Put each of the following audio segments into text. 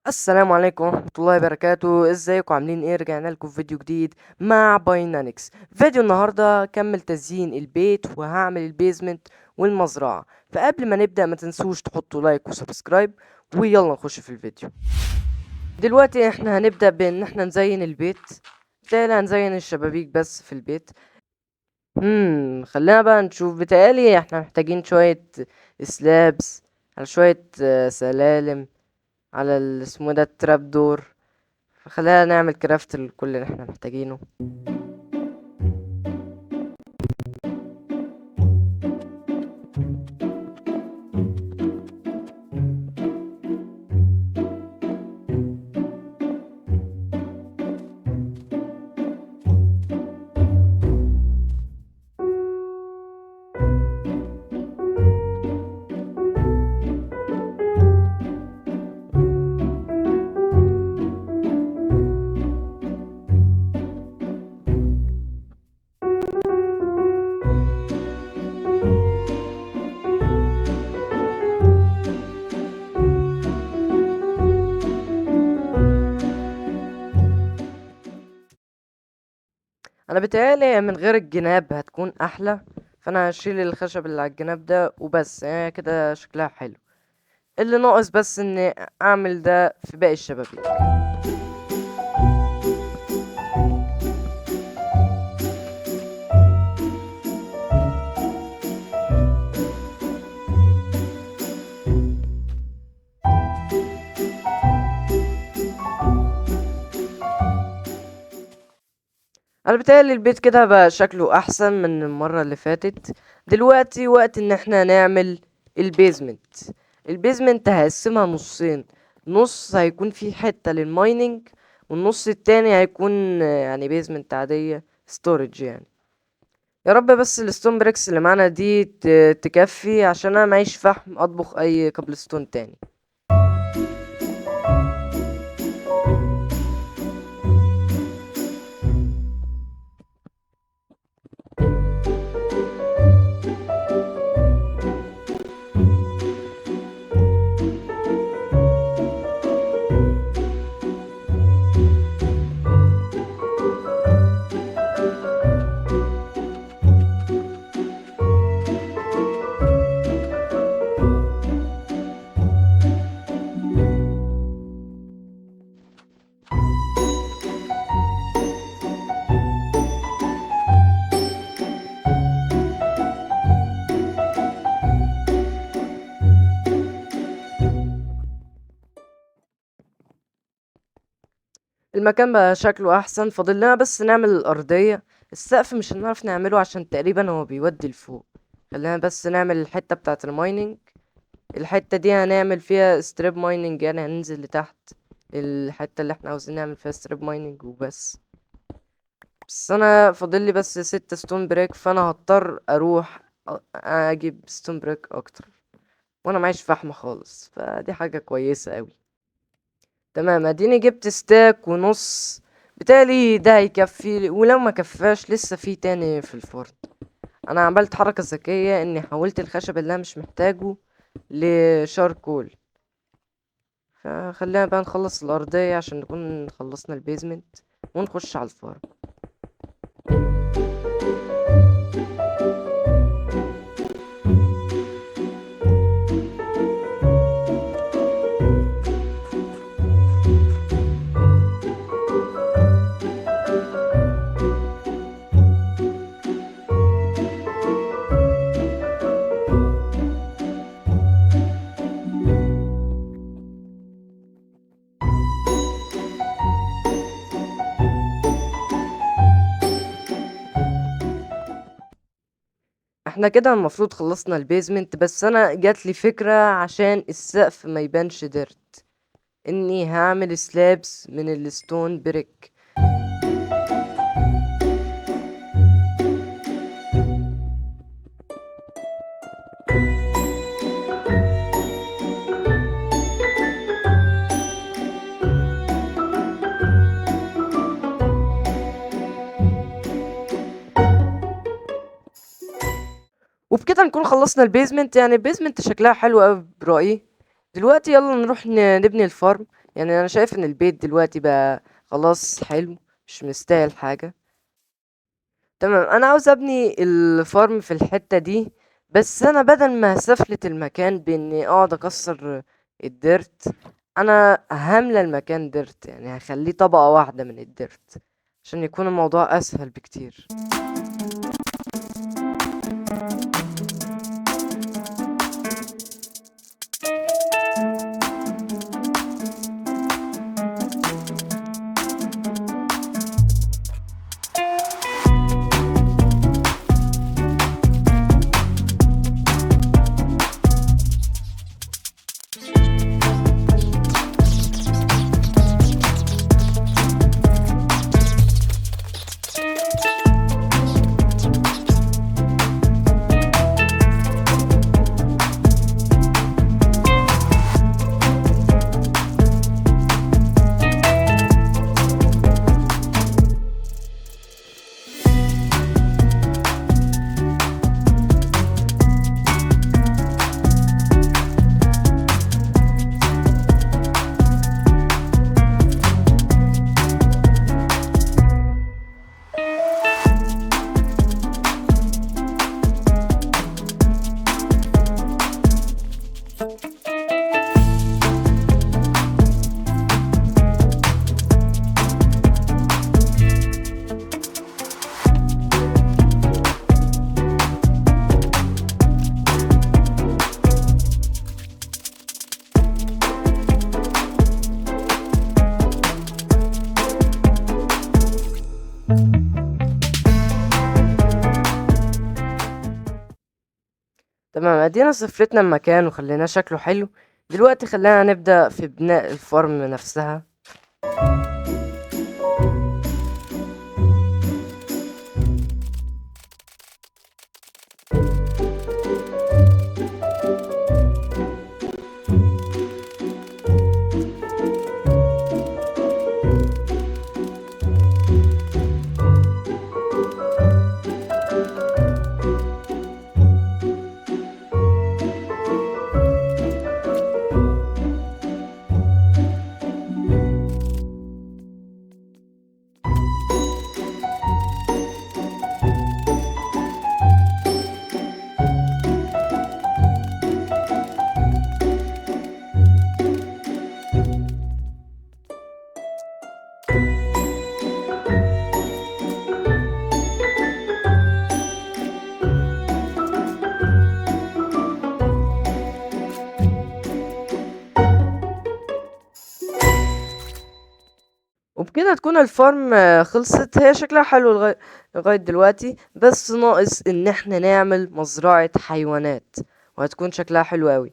السلام عليكم ورحمة الله وبركاته. ازيكم عاملين ايه؟ رجعنا لكم في فيديو جديد مع باينانكس. فيديو النهاردة كمل تزيين البيت، وهعمل البيزمنت والمزرعة. فقبل ما نبدأ ما تنسوش تحطوا لايك وسبسكرايب، ويلا نخش في الفيديو. دلوقتي احنا هنبدأ بان احنا نزين البيت. بالتالي هنزين الشبابيك بس في البيت. خلينا بقى نشوف. بتهيألي احنا محتاجين شوية سلابس، على شوية سلالم، على اسمه ده التراب دور. فخلينا نعمل كرافت لكل اللي احنا محتاجينه. انا بيتهيألي من غير الجناب هتكون احلى، فانا هشيل الخشب اللي على الجناب ده وبس. يعني كده شكلها حلو. اللي ناقص بس اني اعمل ده في باقي الشبابيك. انا بيتهيألي البيت كده بقى شكله احسن من المرة اللي فاتت. دلوقتي وقت ان احنا نعمل البيزمنت. البيزمنت هقسمها نصين. نص هيكون فيه حتة للمايننج، والنص التاني هيكون يعني بيزمنت عادية، ستورج يعني. يا رب بس الستون بريكس اللي معانا دي تكفي، عشان انا معيش فحم اطبخ اي كابلستون تاني. المكان بقى شكله احسن. فاضل لنا بس نعمل الارضية. السقف مش هنعرف نعمله عشان تقريبا هو بيودي لفوق. خلينا بس نعمل الحتة بتاعة المايننج. الحتة دي هنعمل فيها ستريب مايننج، يعني هننزل لتحت الحتة اللي احنا عاوزين نعمل فيها ستريب مايننج وبس. بس انا فاضل لي بس 6 ستون بريك، فانا هضطر اروح اجيب ستون بريك اكتر، وانا معيش فحم خالص، فدي حاجة كويسة اوي. تمام، اديني جبت ستاك ونص. بالتالي ده هيكفي، ولو ما كفاش لسه في تاني في الفرن. انا عملت حركة ذكية اني حولت الخشب اللي انا مش محتاجه لشاركول. فخلينا بقى نخلص الارضية عشان نكون خلصنا البيزمنت ونخش على الفرن. احنا كده المفروض خلصنا البيزمنت، بس انا جات لي فكرة عشان السقف ما يبانش ديرت، اني هعمل سلابس من الستون بريك. وبكده نكون خلصنا البيزمنت. يعني البيزمنت شكلها حلو قوي برأيي. دلوقتي يلا نروح نبني الفارم. يعني انا شايف ان البيت دلوقتي بقى خلاص حلو، مش مستاهل حاجة. تمام، انا عاوز ابني الفارم في الحتة دي، بس انا بدل ما هسفلت المكان باني اقعد اكسر الديرت، انا هملى المكان ديرت، يعني هخليه طبقة واحدة من الديرت عشان يكون الموضوع اسهل بكتير. تمام، ادينا صفرتنا المكان وخليناه شكله حلو. دلوقتي خلينا نبدأ في بناء الفارم نفسها. وبكده تكون الفارم خلصت. هي شكلها حلو لغاية دلوقتي، بس ناقص ان احنا نعمل مزرعة حيوانات، وهتكون شكلها حلو اوي.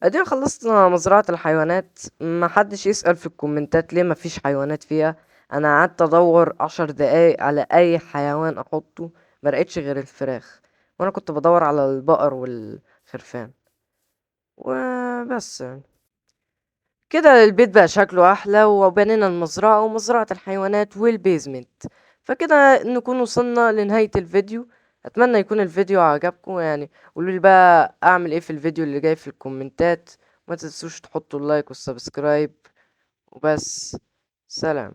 ادينا خلصنا مزرعة الحيوانات. محدش يسأل في الكومنتات ليه مفيش حيوانات فيها. انا قعدت ادور 10 دقايق على اي حيوان احطه، مرقتش غير الفراخ، وانا كنت بدور على البقر والخرفان وبس. كده البيت بقى شكله احلى، وبنينا المزرعة ومزرعة الحيوانات والبيزمنت. فكده نكون وصلنا لنهاية الفيديو. اتمنى يكون الفيديو عجبكم، يعني قولولي بقى اعمل ايه في الفيديو اللي جاي في الكومنتات. ما تنسوش تحطوا اللايك والسبسكرايب وبس. سلام.